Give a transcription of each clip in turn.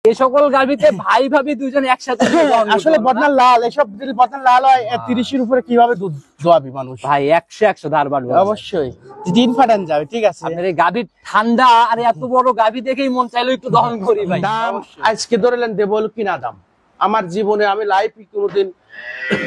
এই সকল গাভিতে ভাই ভাবি দুইজন একসাথে আসলে বদনা লাল, এসব যদি বদনা লাল হয় 30-এর উপরে কিভাবে দুধ দোয়াবি মানুষ? ভাই 100 ধার বাড়বে অবশ্যই, দিন ফাটান যাবে। ঠিক আছে, আপনার এই গাভীর ঠান্ডা আর এত বড় গাভী দেখেই মন চাইলো একটু দহন করি ভাই। দাম আজকে ধরলেন দেবো কিনা দাম, আমার জীবনে আমি লাইফে কোনোদিন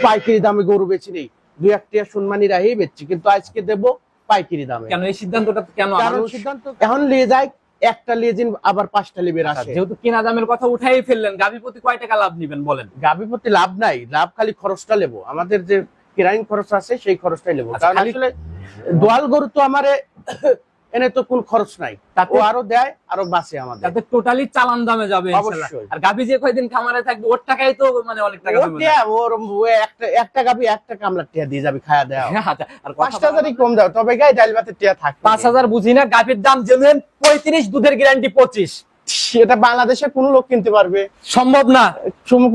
পাইকারি দামে গরু বেচি নেই, 2-1 টাকা সম্মানী রাহি বেচছি, কিন্তু আজকে দেবো পাইকারি দামে। কেন এই সিদ্ধান্তটা কেন? কারণ সিদ্ধান্ত এখন নিয়ে যায়, একটা লিয়েজিন আবার 5টা লিবের আসে। যেহেতু কিনা দামের কথা উঠাই ফেললেন, গাভী প্রতি কয় টাকা লাভ নিবেন বলেন? গাভী প্রতি লাভ নাই, লাভ খালি খরচটা নেবো, আমাদের যে কিরাইন খরচ আছে সেই খরচটাই নেবো। কারণ আসলে দোয়াল গরু তো আমারে এনে তো কোন খরচ নাই, ও আরো দেয় আরো বাঁচে আমাদের, তাতে টোটালি চালান দামে যাবে ইনশাআল্লাহ। আর গাভী যে কয়দিন খামারে থাকবে ওর টাকাই তো মানে অনেক টাকা দিবেন। ওর একটা গাভী একটা কামলার টিয়া দিয়ে যাবে, খায়া দেওয়া। আচ্ছা, আর 5,000ই কম দাও, তবে গায়ে ডাল ভাতের টিয়া থাকবে। 5,000 বুঝি না, গাভীর দাম জেনুইন 35, দুধের গ্যারান্টি 25। সেটা বাংলাদেশে কোন লোক কিনতে পারবে? সম্ভব না,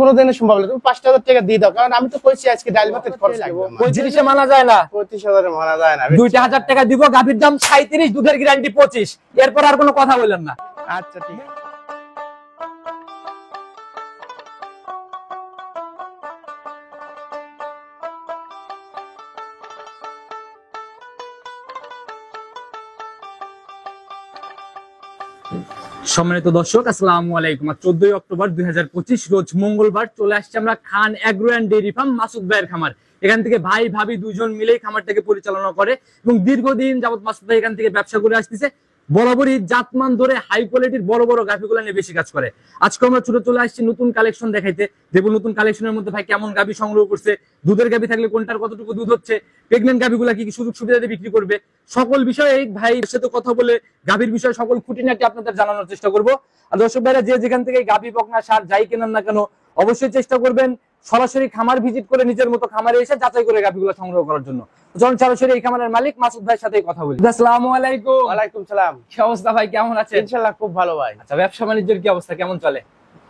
কোনোদিনই সম্ভব না। তুমি 5,000 টাকা দিয়ে দাও, কারণ আমি তো কইছি আজকে ডাল ভাতের খরচ লাগবে। 35 মানা যায় না, 35,000 মানা যায় না। 2,000 টাকা দিব, গাভীর দাম 37, দুধের গ্যারান্টি 25। এরপর আর কোনো কথা বললেন না। আচ্ছা ঠিক আছে। সম্মানিত দর্শক, আসসালামু আলাইকুম। 14 অক্টোবর 2025 রোজ মঙ্গলবার চলে আসছে আমরা Khan agro and dairy farm Masud ভাইয়ের খামার। এখান থেকে ভাই ভাবি দুজন মিলেই খামারটাকে পরিচালনা করে এবং দীর্ঘদিন যাবত মাসুদ ভাই এখান থেকে ব্যবসা করে আসতেছে। বরাবরই জাতমান ধরে হাই কোয়ালিটির বড় বড় গাভিগুলো নিয়ে বেশি কাজ করে। আজকে আমরা ছুটে চলে আসছি নতুন কালেকশন দেখাইতে, দেখবো নতুন কালেকশনের মধ্যে ভাই কেমন গাভি সংগ্রহ করছে, দুধের গাভি থাকলে কোনটার কতটুকু দুধ হচ্ছে, প্রেগনেন্ট গাভিগুলা কি কি সুযোগ সুবিধা দিয়ে বিক্রি করবে, সকল বিষয়ে এই ভাইয়ের সাথে কথা বলে গাভীর বিষয়ে সকল খুঁটিনাটি আপনাদের জানানোর চেষ্টা করবো। আর দর্শক ভাইরা যে যেখান থেকে গাভি বকনা সার যাই কেনেন না কেন, অবশ্যই চেষ্টা করবেন সরাসরি খামার ভিজিট করে নিজের মতো খামারে এসে যাচাই করে গাভিগুলো সংগ্রহ করার জন্য। চলুন সরাসরি এই খামারের মালিক মাসুদ ভাইয়ের সাথে কথা বলি। আসসালামু আলাইকুম। ওয়ালাইকুম সালাম। কি অবস্থা ভাই, কেমন আছেন? ইনশাআল্লাহ খুব ভালো ভাই। আচ্ছা, ব্যবসা বাণিজ্যের কি অবস্থা, কেমন চলে?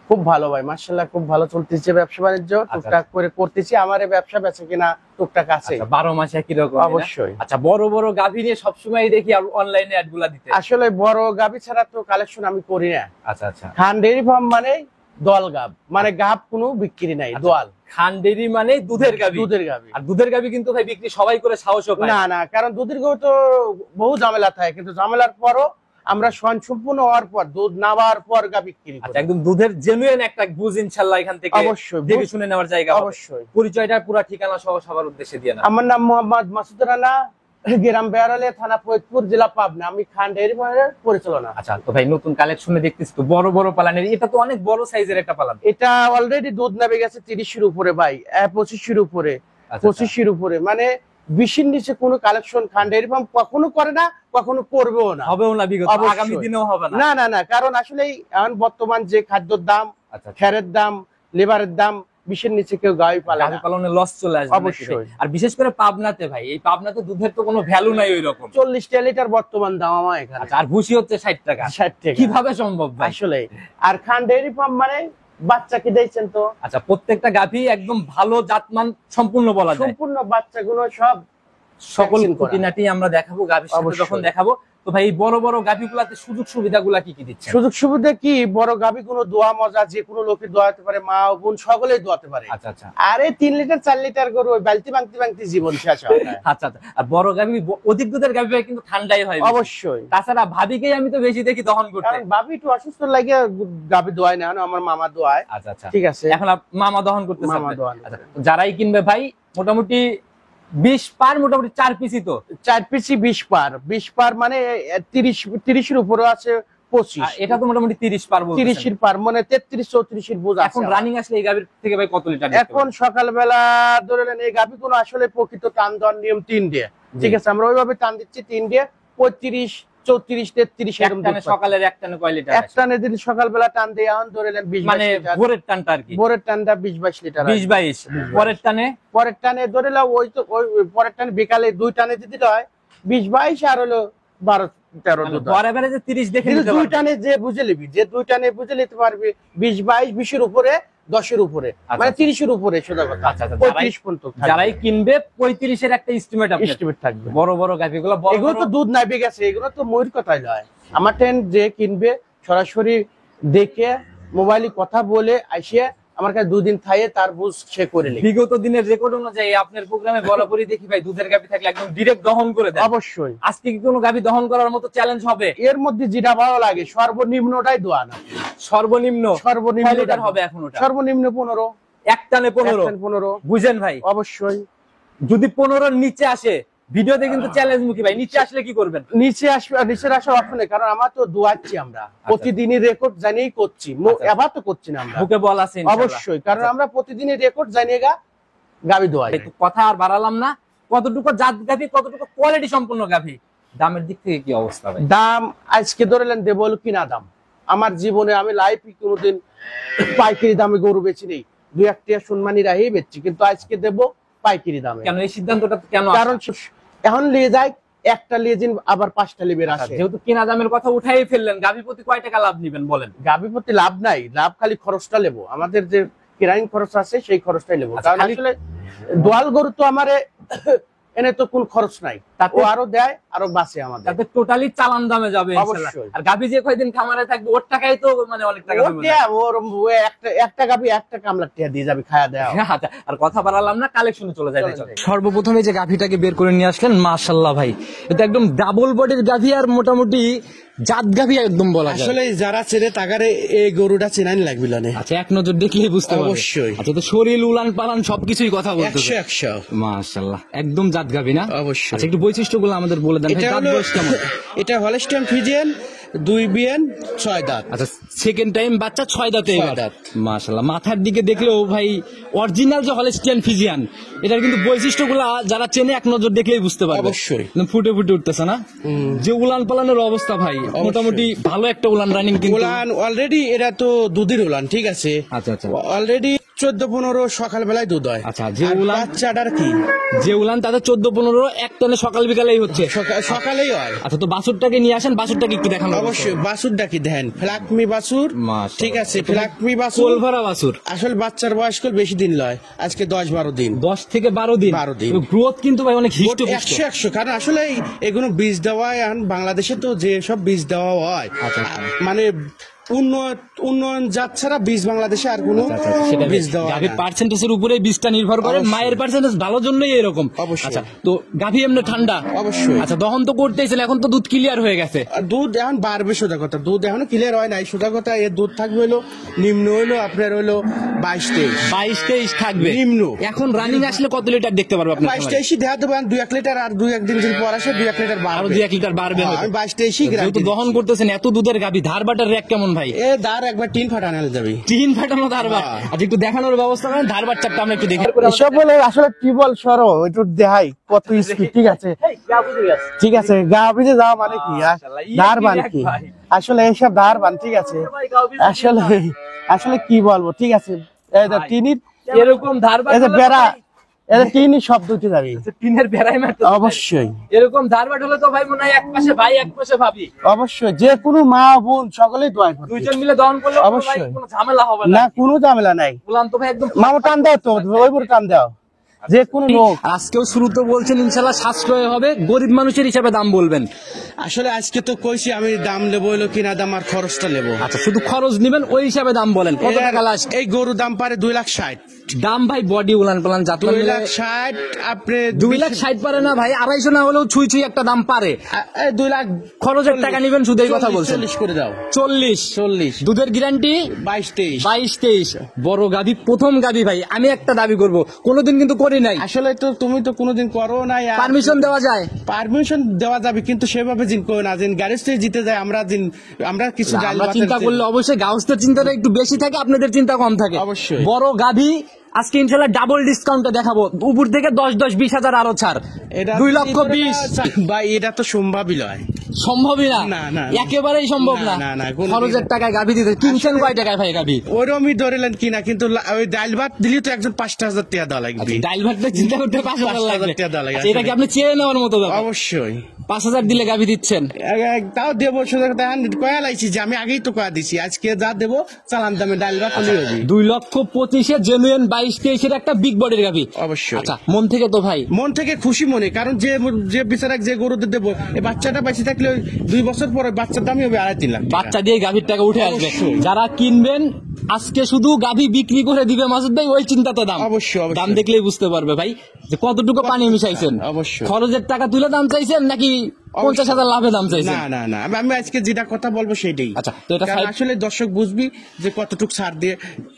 খুব ভালো ভাই, মাশাআল্লাহ খুব ভালো চলতেছে ব্যবসা বাণিজ্য, টুকটাক করে করতেছি। আমারে ব্যবসা বেচে কিনা টুকটাক আছে। 12 মাস একই রকম? অবশ্যই। আচ্ছা, বড় বড় গাভী নিয়ে সবসময় দেখি আর অনলাইনে অ্যাডগুলা দিতে। আসলে বড় গাভী ছাড়া তো কালেকশন আমি করি না। আচ্ছা আচ্ছা। খান ডেইরি ফার্ম মানে দল গাব, মানে গাব কোনো বিক্রি নাই, দোয়াল। খান ডেইরি মানে দুধের গাভী। দুধের গাভী। আর দুধের গাভী কিন্তু ভাই বিক্রি সবাই করে সাহসও পায় না না, কারণ দুধের গাভী তো বহু ঝামেলা থাকে, কিন্তু ঝামেলার পরও আমরা সম্পূর্ণ হওয়ার পর, দুধ নাবার পর গাভী বিক্রি করি। আচ্ছা, একদম দুধের জেনুইন একটা বুঝ ইনশাআল্লাহ এখান থেকে অবশ্যই দেখে শুনে নেওয়ার জায়গা। অবশ্যই। পরিচয়টা পুরো ঠিকানা সহ সবার উদ্দেশ্যে দিয়ে না। আমার নাম মোহাম্মদ মাসুদ রানা, গ্রাম বেয়ারালে, থানা ফরিদপুর, জেলা পাবনা। আমি খান ডেইরি ফার্মের পরিচালনা। আচ্ছা, তো ভাই নতুন কালেকশনে দেখতেছি তো বড় বড় পালানের, এটা তো অনেক বড় সাইজের একটা পালান। এটা অলরেডি দুধ নামে গেছে 30-এর উপরে ভাই, 25-এর উপরে, 25-এর উপরে, মানে 20-এর নিচে কোনো কালেকশন খান ডেইরি ফার্ম কখনো করে না, কখনো করবেও না, হবেও না, বিগত আগামী দিনেও হবে না। না না না, কারণ আসলে এখন বর্তমান যে খাদ্যের দাম, খেরের দাম, লেবারের দাম, 20-এর নিচে কেউ গাভী পালে না, পালনে লস চলে আসবে অবশ্যই। আর বিশেষ করে পাবনাতে ভাই, এই পাবনাতে দুধের তো কোনো ভ্যালু নাই ওই রকম। 40 লিটার বর্তমান দাম আমার এখানে। আর ভুসি হচ্ছে 60 টাকা। 60 টাকা কিভাবে সম্ভব ভাই? আসলে আর খান ডেইরি ফার্ম মানে বাচ্চা কি দেখছেন তো? আচ্ছা, প্রত্যেকটা গাভী একদম ভালো জাতমান সম্পূর্ণ বলা যায়, সম্পূর্ণ বাচ্চাগুলো সব সকল খুঁটিনাটি আমরা দেখাবো গাভীর সাথে যখন দেখাবো। তো ভাই এই বড় বড় গাভীগুলাতে সুযোগ সুবিধাগুলা কি কি দিচ্ছে? সুযোগ সুবিধা কি, বড় গাভীগুলো দোয়া মজা, যে কোনো লোকে দোয়াতে পারে, মা ও বোন সকলেই দোয়াতে পারে। আচ্ছা আচ্ছা। আরে 3 লিটার 4 লিটার গরু ওই বালতি ভাঙতে ভাঙতে জীবন শেষ হয়। আচ্ছা আচ্ছা। আর বড় গাভী, অধিক দুধের গাভী ভাই কিন্তু ঠান্ডাই হয় অবশ্যই। তাছাড়া ভাবিকেই আমি তো বেশি দেখি দহন করতে। কারণ ভাবি একটু অসুস্থ লাগে, গাভী দোয়ায় না, আমার মামা দোয়ায়। আচ্ছা আচ্ছা, ঠিক আছে। এখন মামা দহন করতে, মামা দোয়ান। যারাই কিনবে ভাই মোটামুটি 20 পার, মোটামুটি 4 পিসই তো। 4 পিসি 20 পার, 20 পার মানে 30-এর উপরে আছে 25। এটা তো মোটামুটি 30 পার বলছেন। 30-এর পার মানে 33-34-এর বোঝা আছে। এখন রানিং আসলে এই গাভীর থেকে ভাই কত লিটার? এখন সকালবেলা ধরে নেন এই গাভী কোনো আসলে প্রকৃত টান দেওয়ার নিয়ম 3 দিয়ে, ঠিক আছে, আমরা ওইভাবে টান দিচ্ছি 3 দিয়ে, 35, 34, 33 এরকম দুধ। সকালের এক টানে কয় লিটার? এক টানে যদি সকালবেলা টান দেই, এখন ধরে নেন 20, মানে ভোরের টানটা আর কি, ভোরের টানটা 20-22 লিটার, 20-22। পরের টানে ধরে নাও ওই তো ওই পরের টানে বিকালে 2 টানে যদি হয় 20-22 আর হলো 12-13 দুধ। পরে এভারেজে 30 দেখে নিতে পারবে। 2 টানে যে বুঝে নিবি, যে 2 টানে বুঝে নিতে পারবে 20-22, 20-এর উপরে, 10-এর উপরে, মানে 30-এর উপরে সোজা কথা। আচ্ছা আচ্ছা। 35 পর্যন্ত যারাই কিনবে 35-এর একটা এস্টিমেট থাকবে। বড় বড় গাভীগুলো, এগুলো তো দুধ নাইবে গেছে, এগুলো তো ময়ূর কথাই নয়। আমার টেন যে কিনবে সরাসরি দেখে মোবাইলে কথা বলে আসিয়া আমার কাছে 2 দিন থাইয়ে তার বুঝ সে করে নেয়। বিগত দিনের রেকর্ড অনুযায়ী আপনার প্রোগ্রামে বরাবরই দেখি ভাই দুধের গাভী থাকলে একদম ডিরেক্ট দহন করে দেন। অবশ্যই। আজকে কি কোনো গাভী দহন করার মতো চ্যালেঞ্জ হবে? এর মধ্যে যেটা ভালো লাগে সর্বনিম্নটাই দোয়া না। সর্বনিম্ন লিটার হবে এখন ওটা? সর্বনিম্ন 15। এক টানে 15 বুঝেন ভাই? অবশ্যই। যদি 15 নিচে আসে ভিডিওতে কিন্তু চ্যালেঞ্জ মুখী ভাই, নিচে আসলে কি করবেন? নিচে আসবে, নিচের আসা অর্থ নেই, কারণ আমরা তো দোয়াচ্ছি, আমরা প্রতিদিনই রেকর্ড জানিয়েই করছি, এবার তো করছি না আমরা, বুকে বল আছে ইনশাআল্লাহ। অবশ্যই, কারণ আমরা প্রতিদিনই রেকর্ড জানিয়ে গাবি দোয়াই। কথা আর বাড়ালাম না, কতটুকু জাত গাভী, কতটুকু কোয়ালিটি সম্পন্ন গাভী, দামের দিক থেকে কি অবস্থা ভাই? দাম আজকে ধরেলেন দেব হলো কিনা দাম। আমার জীবনে আমি লাইফে কোনোদিন পাইকারি দামে গরু বেচি নেই, 2-1 টাকা সম্মানী রাহি বেচছি, কিন্তু আজকে দেব পাইকারি দামে। কেন এই সিদ্ধান্তটা কেন? কারণ এখন নিয়ে যায় একটা লিজিন আবার 5টা লিবের আসে। যেহেতু কিনা দামের কথা উঠাই ফেললেন, গাভী প্রতি কয় টাকা লাভ নেবেন বলেন? গাভী প্রতি লাভ নাই, লাভ খালি খরচটা নেবো, আমাদের যে কিরাইন খরচ আছে সেই খরচটাই নেবো। কারণ আসলে দোয়াল গরু তো আমারে এনে তো কোন খরচ নাই, ও আরো দেয়, আরো বাঁচে আমাদের, তাতে টোটালি চালান দামে যাবে ইনশাআল্লাহ। আর গাভী যে কয়দিন খামারে থাকবে ওর টাকাই তো মানে অনেক টাকা দেবে। ওর একটা গাভী একটা কামলা টিয়া দিয়ে যাবে, খায়া দেওয়া। আর কথা বাড়ালাম না, কালেকশনে চলে যায়। সর্বপ্রথমে যে গাভীটাকে বের করে নিয়ে আসলেন, মাশাআল্লাহ ভাই, এটা একদম ডাবল বডির গাভী, আর মোটামুটি জাত গাভী একদম বলা যায়। আসলে যারা চেনে তাগারে এই গরুটা চেনাই লাগবে না। আচ্ছা, এক নজর দেখলেই বুঝতে পারবে। অবশ্যই। আচ্ছা, তো শরীর উলান পালান সবকিছুই কথা বলতে 100 মাশাআল্লাহ, একদম জাত গাভী না? অবশ্যই। আচ্ছা, একটু বৈশিষ্ট্যগুলো আমাদের বলে দেন ভাই, দাঁত বয়স কেমন? এটা হলস্টাইন ফ্রিজিয়ান, 2 বিয়ান 6 দাঁত। আচ্ছা, সেকেন্ড টাইম বাচ্চা 6 দাঁতে দাঁত। মাশাআল্লাহ, মাথার দিকে দেখলেও ভাই অরিজিনাল যে হলস্টাইন ফ্রিজিয়ান, এটার কিন্তু বৈশিষ্ট্যগুলো যারা চেনে এক নজর দেখলেই বুঝতে পারবে। অবশ্যই। ফুটে ফুটে উঠতেছে না? যে উলান পালানের অবস্থা ভাই, মোটামুটি ভালো একটা উলান রানিং, কিন্তু উলান অলরেডি এরা তো দুধের উলান, ঠিক আছে। আচ্ছা আচ্ছা, অলরেডি 14-15 সকাল বেলায় দুধ হয়। আচ্ছা, যে উলান বাচ্চাটার কি, যে উলান তাদের 14-15 এক টানে সকাল বিকালেই হচ্ছে, সকালেই হয়। আচ্ছা, তো বাছুরটাকে নিয়ে আসেন, বাছুরটাকে একটু দেখানো। অবশ্যই, বাছুরটা কি দেখেন, ফ্লাকমি বাছুর, ঠিক আছে, ফ্লাকমি বাছুর, কোল ভরা বাছুর। আসলে বাচ্চার বয়স বেশি দিন লয়, আজকে 10-12 দিন, 10 থেকে 12 দিন। গ্রোথ কিন্তু ভাই অনেক হিষ্ট, 100, কারণ আসলে এগুলো বীজ দেওয়া হয়, বাংলাদেশে তো যে সব বীজ দেওয়া হয়, মানে উন্নয়ন জাত ছাড়া বীজ বাংলাদেশে আর কোনো বীজ দেওয়া হয় না। পার্সেন্টেজের উপরে বীজটা নির্ভর করে, মায়ের পার্সেন্টেজ ভালোর জন্যই এরকম। আচ্ছা, তো গাভী এমনি ঠান্ডা? অবশ্যই। আচ্ছা, দহন তো করতেইছিল, এখন তো দুধ ক্লিয়ার হয়ে গেছে। দুধ এখন বাড়বে, সোজা কথা, দুধ এখনো ক্লিয়ার হয় নাই, সোজা কথা। এর দুধ থাকবে হলো নিম্ন হলো আপনার হলো 22-23 থাকবে নিম্ন। এখন রানিং আসলে কত লিটার দেখতে পারবো আপনি? 22-23 দেওয়া দেবেন, 2-1 লিটার, আর 2-1 দিন পর আসে 2-1 লিটার বাড়বে, 2-1 লিটার বাড়বে। আমি 22-23 যেহেতু দহন করতেছেন, এত দুধের গাভী, ধার বাটার রেক কেমন ভাই? এ ধার একবার টিন ফাটানো যাবে, টিন ফাটানো ধারবার। আচ্ছা, একটু দেখানোর ব্যবস্থা করেন, ধারবার চাপটা আমরা একটু দেখি। এসব বলে আসলে টিবল সরো একটু দেখাই কত স্পিড, ঠিক আছে, ঠিক আছে। গাভী যে যাওয়া মানে কি, ধার বান কি, আসলে এইসব ধার বান, ঠিক আছে। আসলে কি বলবো, ঠিক আছে, এই যে টিনির এরকম ধারবার, এই যে বেড়া, এটা টিনই শব্দ উঠে যাবে, টিনের বেড়াই মারতে। অবশ্যই এরকম ধারবাট হলে তো ভাই মনে হয় এক পাশে ভাই এক পাশে ভাবি। অবশ্যই, যে কোনো মা বোন সকলেই দোয়া করবে, দুইজন মিলে দহন করলে অবশ্যই কোনো ঝামেলা হবে না, কোনো ঝামেলা নাই। বললাম তো ভাই, একদম মামা টান দাও তো, ওইপুর টান দাও, যে কোনো লোক। আজকেও শুরুতে বলছেন ইনশাআল্লাহ সাশ্রয় হবে, গরিব মানুষের হিসাবে দাম বলবেন। আসলে আজকে তো কইছি আমি দাম নেবো হলো কিনা দাম আর খরচটা নেবো। আচ্ছা, শুধু খরচ নিবেন, ওই হিসাবে দাম বলেন। কত টাকা লাস্ট? এই গরু দাম পারে 2,60,000 দাম ভাই, বডি উলান পালান জাত 2,60,000, আপনি 2,60,000 পারে না ভাই, 250 না হলেও ছুঁই ছুঁই একটা দাম পারে। 2,00,000 খরচের টাকা নিবেন, শুধু এই কথা বলছেন। 40 করে দাও, 40 দুধের গ্যারান্টি 22-23। বড় গাভী, প্রথম গাভী ভাই। আমি একটা দাবি করব, কোনোদিন কিন্তু করি নাই। আসলে তো তুমি তো কোনোদিন করো নাই। পারমিশন দেওয়া যায়? পারমিশন দেওয়া যাবে, কিন্তু সেভাবে জিন করো না, জিন গ্যারেজ থেকে জিতে যায়। আমরা কিছু চিন্তা করলে অবশ্যই গাউসের চিন্তাটা একটু বেশি থাকে, আপনাদের চিন্তা কম থাকে। অবশ্যই। বড় গাভী আজকে ইনশাআল্লাহ ডাবল ডিসকাউন্টে দেখাবো, উপর থেকে 10-20 আরো ছাড়, 2,20,000। ভাই এটা তো সম্ভবই নয়, সম্ভবই না, একেবারেই সম্ভব না। খরচের টাকায় গাভী দিতে কিনছেন কয় টাকায় ভাই গাভী? ওরমই ধরেলেন কিনা, কিন্তু ওই ডাল ভাত দিলে তো একজন 5,000 টাকা দেওয়া লাগবে। ডাল ভাতটা চিন্তা করতে 5,000 লাগবে। আচ্ছা, এটা কি আপনি চেয়ে নেওয়ার মতো? অবশ্যই 5,000 দিলে গাভী দিচ্ছেন? তাও দেবো, কয়া লাইছি যে আমি আগেই তো কয়া দিছি, আজকে যা দেবো চালান দামে ডাল ভাত 2,25,000 জেনুইন 22-23 একটা বিগ বডির গাভী। অবশ্যই। আচ্ছা, মন থেকে তো ভাই, মন থেকে খুশি মনে, কারণ যে বিচারক যে গরুদের দেবো, এই বাচ্চাটা বেঁচে থাকলে থাকলে 2 বছর পরে বাচ্চার দামই হবে 2.5-3 লাখ টাকা। বাচ্চা দিয়ে গাভীর টাকা উঠে আসবে। অবশ্যই। যারা কিনবেন আজকে শুধু গাভী বিক্রি করে দিবে মাসুদ ভাই, ওই চিন্তাতে দাম। অবশ্যই, অবশ্যই। দাম দেখলেই বুঝতে পারবে ভাই যে কতটুকু পানি মিশাইছেন। অবশ্যই। খরচের টাকা তুলে দাম চাইছেন নাকি 50,000 লাভে দাম চাইছেন? না না না, আমি আজকে যেটা কথা বলবো সেটাই। আচ্ছা, তো এটা কারণ side- আসলে দর্শক বুঝবি যে কতটুকু ছাড় দিয়ে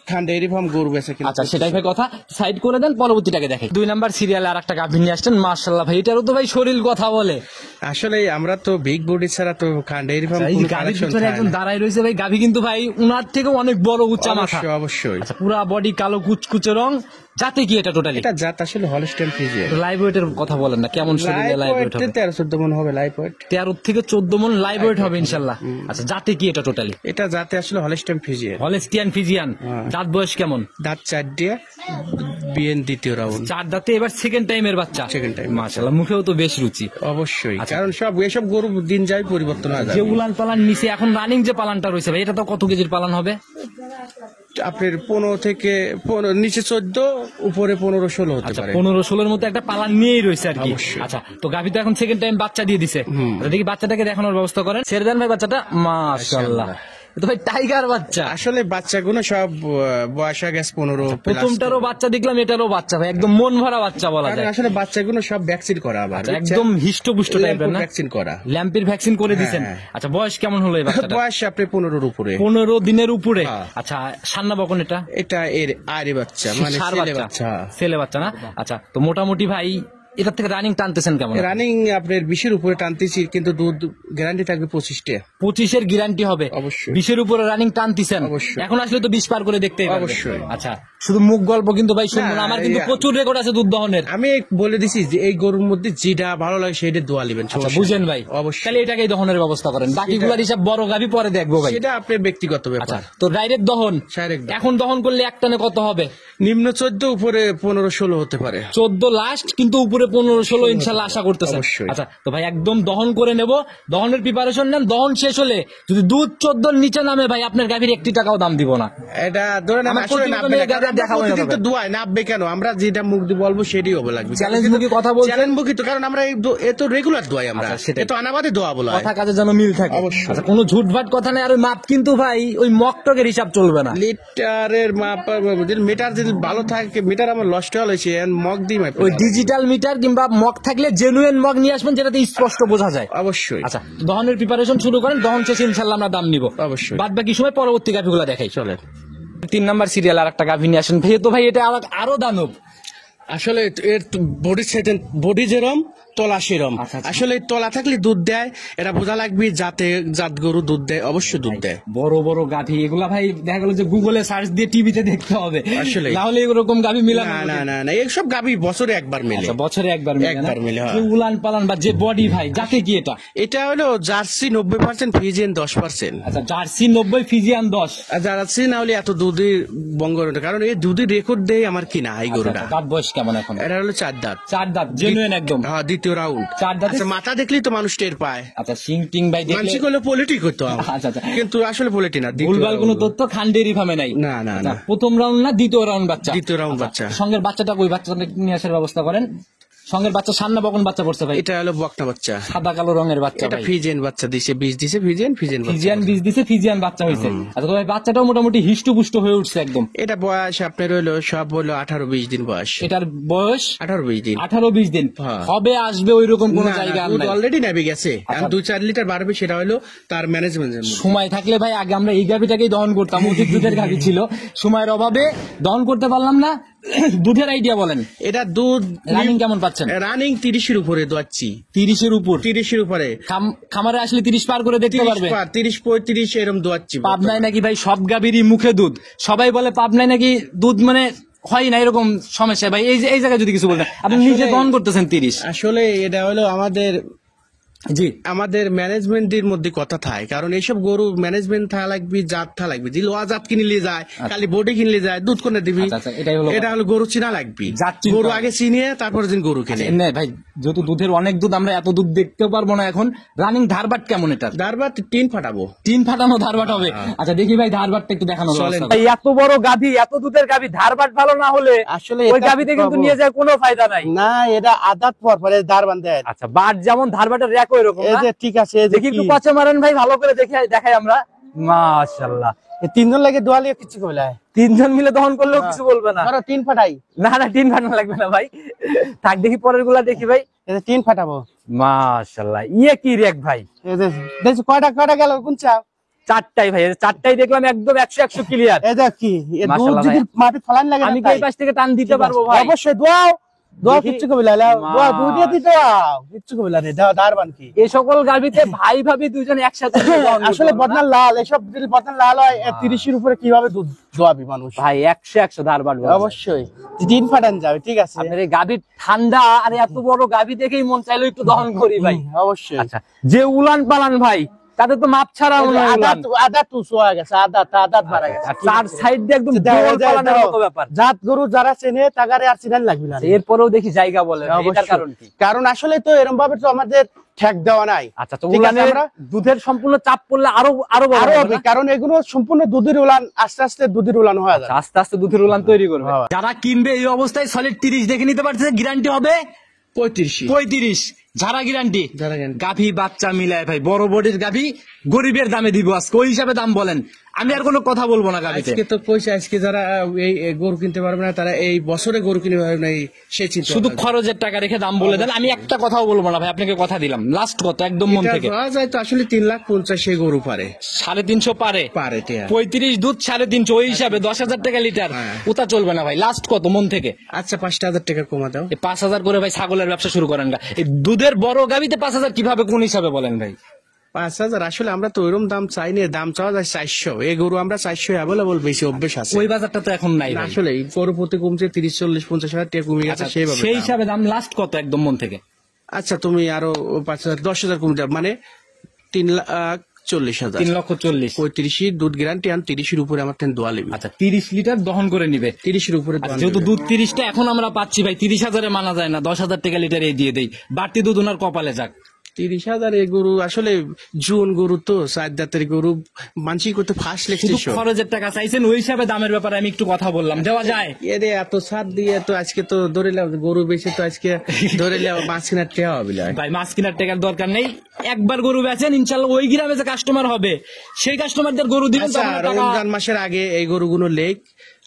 খান ডেইরি ফার্ম গরু বেচে কিনা। আচ্ছা, সেটাই ভাই কথা, সাইড করে দেন, পরবর্তীটাকে দেখে। 2 নাম্বার সিরিয়ালে আর একটা গাভী নিয়ে আসছেন, মাশাআল্লাহ ভাই, এটারও তো ভাই শরীর কথা বলে। আসলে আমরা তো বিগ বডি ছাড়া তো খান ডেইরি ফার্ম এই কোনো গাভীর কালেকশন পিছনে একজন দাঁড়ায় রয়েছে ভাই, গাভী কিন্তু ভাই উনার থেকে অনেক বড় উচ্চা মাথা। অবশ্যই অবশ্যই। আচ্ছা, পুরা বডি কালো কুচকুচে রং, যাতে কি এটা টোটালি এটা জাত আসলে হলস্টাইন ফ্রিজিয়ান। লাইভ ওয়েটের কথা বলেন না, কেমন শরীরে লাইভ ওয়েট হবে? 13-14 মন হবে লাইভ ওয়েট। 13 থেকে 14 মন লাইভ ওয়েট হবে ইনশাআল্লাহ। আচ্ছা, যাতে কি এটা টোটালি? এটা জাতে আসলে হলস্টাইন ফ্রিজিয়ান। Holstein Friesian. দাঁত বয়স কেমন? দাঁত 4 দিয়ে বিএন দ্বিতীয় রাউন্ড। 4 দাঁতে, এবার সেকেন্ড টাইমের বাচ্চা। Second time। মাশাআল্লাহ, মুখেও তো বেশ রুচি। অবশ্যই, কারণ সব এসব গরু দিন যায় পরিবর্তন হয়ে যে যায়। উলান পালান নিচে এখন রানিং যে পালানটা রয়েছে ভাই, এটা তো কত কেজির পালান হবে? আপনার 15 থেকে নিচে 14, উপরে 15-16 হতে আচ্ছা, পারে। 15-16 মতো একটা পালান নিয়েই রয়েছে আর কি। অবশ্যই। আচ্ছা, তো গাভী তো এখন সেকেন্ড টাইম বাচ্চা দিয়ে দিছে। আচ্ছা, দেখি বাচ্চাটাকে দেখানোর ব্যবস্থা করেন। ছেড়ে দেন ভাই বাচ্চাটা। মাশাআল্লাহ, তো ভাই টাইগার বাচ্চা। আসলে বাচ্চাগুলো সব বয়স হয়ে গেছে 15 plus। প্রথমটারও বাচ্চা দেখলাম, এটারও বাচ্চা ভাই, একদম মন ভরা বাচ্চা বলা কারণ যায়। আসলে বাচ্চাগুলো সব ভ্যাকসিন করা আবার আচ্ছা, একদম হিষ্টপুষ্ট টাইপের না? ভ্যাকসিন করা। ল্যাম্পের ভ্যাকসিন করে দিয়েছেন। হ্যাঁ। আচ্ছা, বয়স কেমন হলো এই বাচ্চাটা? বয়স আপনি 15-র উপরে। 15 দিনের উপরে। হ্যাঁ। আচ্ছা, সান্না বকন এটা? এটা এর আরে বাচ্চা, মানে ষাঁড় ছেলে বাচ্চা। ছেলে বাচ্চা না? আচ্ছা, তো মোটামুটি ভাই এটার থেকে রানিং টানতেছেন কেমন? রানিং আপনার 20-এর উপরে টানতেছি, কিন্তু দুধ গ্যারান্টি থাকবে 25টা। 25-এর গ্যারান্টি হবে। অবশ্যই। 20-এর উপরে রানিং টানতেছেন। অবশ্যই। এখন আসলে তো 20 পার করে দেখতেই পারবে। অবশ্যই। আচ্ছা, শুধু মুখ গল্প কিন্তু ভাই শুনবো না, না, আমার কিন্তু প্রচুর রেকর্ড আছে দুধ দহনের। আমি বলে দিছি যে এই গরুর মধ্যে যেটা ভালো লাগে সেটা দোয়া লিবেন। আচ্ছা, বুঝেন ভাই, অবশ্যই। তাহলে এটাকেই দহনের ব্যবস্থা করেন, বাকিগুলোর হিসাব বড় গাভী পরে দেখবো ভাই। সেটা আপনার ব্যক্তিগত আচ্ছা, ব্যাপার। তো ডাইরেক্ট দহন Direct দহন। এখন দহন করলে এক টানে কত হবে? নিম্ন 14, উপরে 15-16 হতে পারে। 14 লাস্ট, কিন্তু উপরে 15-16 ইনশাল্লাহ আশা করতেছেন। অবশ্যই। আচ্ছা, তো ভাই একদম দহন করে নেব, দহনের প্রিপারেশন নেন। দহন শেষ হলে যদি দুধ 14 নিচে নামে ভাই, আপনার গাভীর 1 টাকাও দাম দিব না। এটা ধরেন আমার আসলে প্রতিবেদনে নামবে না, গাভী কারণ আমরা দেখাবো না প্রতিদিন তো তবে। দোয়াই নামবে কেন? আমরা যেটা মুখ দিয়ে বলবো সেটাই হবে লাগবে। চ্যালেঞ্জ মুখী কথা বলছেন। চ্যালেঞ্জ মুখী তো, কারণ আমরা এত রেগুলার দোয়াই আমরা। আচ্ছা, সেটাই। এত আনাবাদে দোয়া বলা হয়। কথা কাজে যেন মিল থাকে। অবশ্যই। আচ্ছা, কোনো ঝুটভাট কথা নেই। আর ওই মাপ কিন্তু ভাই ওই মকটকের হিসাব চলবে না। লিটারের মাপ, মিটার যদি ভালো থাকে, মিটার আমার লস্ট হয়েছে, মগ দিই মাপ। ওই ডিজিটাল মিটার কিংবা মক থাকলে জেনুইন মক নিয়ে আসবেন, যেটাতে স্পষ্ট বোঝা যায়। অবশ্যই। আচ্ছা, তো দহনের প্রিপারেশন শুরু করেন, দহন শেষে ইনশাল্লাহ আমরা দাম নিব। অবশ্যই। বাদ বাকি সময় পরবর্তী গাভীগুলো দেখাই। চলেন। 3 নাম্বার সিরিয়াল আর একটা গাভী নিয়ে আসেন ভাই, তো ভাই এটা আরো দানব। আসলে এর বডি যেরম তলা সেরম। আচ্ছা, আচ্ছা। আসলে তলা থাকলে দুধ দেয়, এটা বোঝা লাগবে জাত গরু দুধ দেয়, অবশ্যই দুধ দেয়। বড় বড় গাভী এগুলা ভাই দেখা গেল যে গুগলে সার্চ দিয়ে টিভিতে দেখতে হবে, আসলে। নাহলে এরকম গাভী মিলানো না কঠিন। না না না, এইসব গাভী বছরে একবার মেলে। আচ্ছা, বছরে একবার মিলে না? একবার মিলে, হ্যাঁ। যে উলান পালান বা যে বডি ভাই, যাতে কি এটা? এটা হলো জার্সি 90%, ফ্রিজিয়ান 10%। আচ্ছা, জার্সি 90, ফিজিয়ান 10। আর জার্সি না হলে এত দুধের বঙ্গরটা, কারণ এই দুধের রেকর্ড দেয় আমার কিনা এই গরুটা। আচ্ছা, দাঁত বয়স কেমন এখন? এটা হলো 4 দাঁত। 4 দাঁত জেনুইন একদম। হ্যাঁ, দ্বিতীয় রাউন্ড। 4 দাঁতে। আচ্ছা, মাথা দেখলেই তো মানুষ টের পায়। আচ্ছা, সিং টিং ভাই দেখলে মানসিক হলো পলিটিক হতো, আচ্ছা, আচ্ছা। কিন্তু আসলে পলিটি না। দ্বিতীয় ভুলভাল কোনো round। তথ্য খান্ডেরি ফার্মে নাই। না, না, আচ্ছা, না। প্রথম রাউন্ড না দ্বিতীয় রাউন্ড বাচ্চা? দ্বিতীয় রাউন্ড আচ্ছা, বাচ্চা। সঙ্গের বাচ্চাটা ওই বাচ্চাটা নিয়ে আসার ব্যবস্থা করেন। সঙ্গের বাচ্চা সান্না বকন বাচ্চা পড়ছে ভাই, এটা হলো বকনা বাচ্চা। সাদা কালো রঙের বাচ্চা এটা ভাই। ফিজিয়ান বাচ্চা দিছে, বীজ দিছে, ফিজিয়ান বাচ্চা। ফিজিয়ান বীজ দিছে, ফিজিয়ান বাচ্চা হয়েছে। আচ্ছা, তো ভাই বাচ্চাটাও মোটামুটি হিষ্টপুষ্ট হয়ে উঠছে একদম। এটা বয়স আপনার হলো সব হলো 18-20 দিন বয়স। এটার বয়স 18-20 দিন। 18-20 দিন হ্যাঁ। হবে, আসবে ওইরকম কোন জায়গা আর নাই। অলরেডি নেমে গেছে, আচ্ছা। 2-4 লিটার বাড়বে, সেটা হলো তার ম্যানেজমেন্টের মধ্যে। সময় থাকলে ভাই আগে আমরা এই গাভিটাকেই দহন করতাম, অধিক দুধের গাভি ছিল, সময়ের অভাবে দহন করতে পারলাম না। দুধের আইডিয়া বলেন, এটা দুধ রানিং কেমন পাচ্ছেন? রানিং 30-এর উপরে দোয়াচ্ছি। 30-এর উপর? 30-এর উপরে। খামারে আসলে 30 পার করে দেখতে পারবে। 30-35 এরকম দোয়াচ্ছি। পাবনায় নাকি ভাই সব গাভীরই মুখে দুধ, সবাই বলে পাবনায় নাকি দুধ মানে হয় না, এরকম সমস্যা ভাই। এই জায়গায় যদি কিছু বলতেন, আপনি নিজে দহন করতেছেন 30। আসলে এটা হলো জি, আমাদের ম্যানেজমেন্টের মধ্যে কথা থাকে, কারণ এইসব গরু ম্যানেজমেন্ট থাকা লাগবে, জাত থাকা লাগবে। যে লোয়া জাত কিনলে যায়, খালি বডি কিনলে যায়, দুধ কোনে দিবি। আচ্ছা, আচ্ছা, এটাই হলো এটা হলো গরু চিনা লাগবে। জাত চিনতে গরু হবে। আগে চিনিয়ে তারপরে দিন গরু কিনে। না ভাই, যেহেতু দুধের অনেক দুধ, আমরা এত দুধ দেখতে পারবো না এখন। রানিং ধারবাট কেমন এটার? দারবা 3 ফাটাবো। 3 ফাটানো ধারবাট হবে। আচ্ছা, দেখি ভাই ধারবাটটা একটু দেখানো। চলেন। ভাই এত বড় গাভী, এত দুধের গাভী, ধারবাট ভালো না হলে আসলে ওই এটা গাভীতে কিন্তু পাবো। নিয়ে যায় কোনো ফায়দা নাই। না, এটা আদাত পর পরে দার বান্ধে। আচ্ছা, বাট যেমন ধারবাটের রেকর্ড এরকম এই না? যে ঠিক আছে, এই যে দেখি একটু কি? পাচে মারেন ভাই, ভালো করে দেখাই আমরা। মাশাআল্লাহ, এই তিনজন লাগে দোয়ালিও কিছু কইলা, তিনজন মিলে দহন করলেও কিছু বলবে না। ধরো তিন ফাটাই, না না, তিন ফাটানো লাগবে না ভাই, থাক দেখি পরের গুলা দেখি ভাই। এই যে তিন ফাটাবো। মাশাআল্লাহ, ইয়ে কি রেক ভাই, এই যে দেখছো কয়টা গেল কোন চাও? চারটাই ভাই, চারটাই দেখলাম একদম 100 ক্লিয়ার। এই যে কি এই দুধ মাশাআল্লাহ যদি ভাই। মাটি ফলান লাগে না আমি কি তাই? এই পাশ থেকে টান দিতে পারবো ভাই? অবশ্যই দোয়াও, দোয়া দেখি। কিচ্ছু কইলা, দোয়া দুধ দিয়ে দিতে দাও, কিচ্ছু কইলা রে, দাও দারবান কি? এই সকল গাভিতে ভাই ভাবি দুজন একসাথে দহন করতে আসলে পারবো না? বদনার লাল, এসব যদি বদনার লাল হয় 30 এর উপরে কিভাবে দুধ দোয়াবি মানুষ? ভাই 100 ধার বাড়বে অবশ্যই তিন ফাটান যাবে, ঠিক আছে। আপনার এই গাভীর ঠান্ডা আর এত বড় গাভী দেখেই মন চাইলো একটু দহন করি ভাই। অবশ্যই। আচ্ছা, যে উলান পালান ভাই তাদের তো মাপ ছাড়া মনে হয় উলান। আদা তো সোয়া গেছে, আদা বাড়া গেছে। আর চার সাইড দিয়ে একদম দেখো, জোর পালানের মতো ব্যাপার। জাত গরু যারা চেনে তাগারে আর চিনান লাগবে না। এরপরেও দেখি জায়গা বলে, এটার কারণ কি? কারণ আসলে তো এরকম ভাবে তো আমাদের ঠেক দেওয়া নাই। আচ্ছা, তো ঠিক আছে, উলানের আমরা দুধের সম্পূর্ণ চাপ পড়লে আরো বড় আরো হবে হবে, না? কারণ এগুলো সম্পূর্ণ দুধের উলান, আস্তে আস্তে দুধের উলান হয়ে যাবে। আস্তে আস্তে দুধের উলান তৈরি করবে। হ্যাঁ। যারা কিনবে এই অবস্থায় সলিড 30 দেখে নিতে পারছে, গ্যারান্টি হবে 35। যারা গ্যারান্টি যারা guarantee। গাভী বাচ্চা মিলায় ভাই, বড় বডির গাভী গরিবের দামে দিব আজকে, ওই হিসাবে দাম বলেন, আমি আর কোনো কথা বলবো না গাভীতে। আজকে তো কইছে, আজকে যারা এই গরু কিনতে পারবে না তারা এই বছরে গরু কিনতে পারবে না, সে চিন্তা শুধু খরচের টাকা রেখে দাম বলে দেন, আমি একটা কথাও বলবো না ভাই, আপনাকে কথা দিলাম। লাস্ট কত একদম মন থেকে? পাওয়া যায় তো আসলে 3,50,000 সে গরু পারে 350 পারে পারে টিয়া। 35 দুধ 350, ওই হিসাবে 10,000 টাকা লিটার, হ্যাঁ। ওটা চলবে না ভাই। লাস্ট কত মন থেকে? আচ্ছা 5,000 টাকা কমা দাও। এই 5,000 করে ভাই ছাগলের ব্যবসা শুরু করেন গা। এই দুধের বড় গাভীতে 5,000 কিভাবে, কোন হিসাবে বলেন ভাই? 5,000 আসলে আমরা তো ওইরকম দাম চাই না, দাম চাওয়া যায় 400। এই গরু আমরা 400 অ্যাভেলেবল বেশি অভ্যেস আছে। ওই বাজারটা তো এখন নাই ভাই। আসলে এই গরু প্রতি কমছে 30-40-50,000 টাকা কমে গেছে সেইভাবে সেই দাম। হিসাবে দাম লাস্ট কত একদম মন থেকে? আচ্ছা তুমি আরো 5,000 10,000 কমে দাও, মানে 3,40,000। 3,40,000। 35 দুধ গ্যারান্টি, আর 30-এর উপরে আমার তেন দোয়া লিবি। আচ্ছা, 30 লিটার দহন করে নিবে। 30-এর উপরে আচ্ছা, দোয়া যেহেতু নিবে। দুধ 30টা এখন আমরা পাচ্ছি ভাই, 30,000-এ মানা যায় না, 10,000 টাকা লিটার এই দিয়ে দেই, বাড়তি দুধ ওনার কপালে যাক। 30,000 এই গরু আসলে জুন গরু তো 4 দাঁতের গরু, মানসি করতে ফার্স্ট শুধু লেগছে। খরচের টাকা চাইছেন, ওই হিসাবে দামের ব্যাপারে আমি একটু কথা বললাম, দেওয়া যায়? এরে এত সার দিয়ে তো আজকে তো ধরে লাও গরু বেশি, তো আজকে ধরে লাও মাছ কেনার টেয়া হবে না। ভাই মাছ কেনার টাকার দরকার নেই, একবার গরু বেচেন, ইনশাল্লাহ ওই গ্রামে যে কাস্টমার হবে সেই কাস্টমারদের গরু দিবেন, আচ্ছা, তখন টাকা। রমজান মাসের আগে এই গরুগুলো লেগ,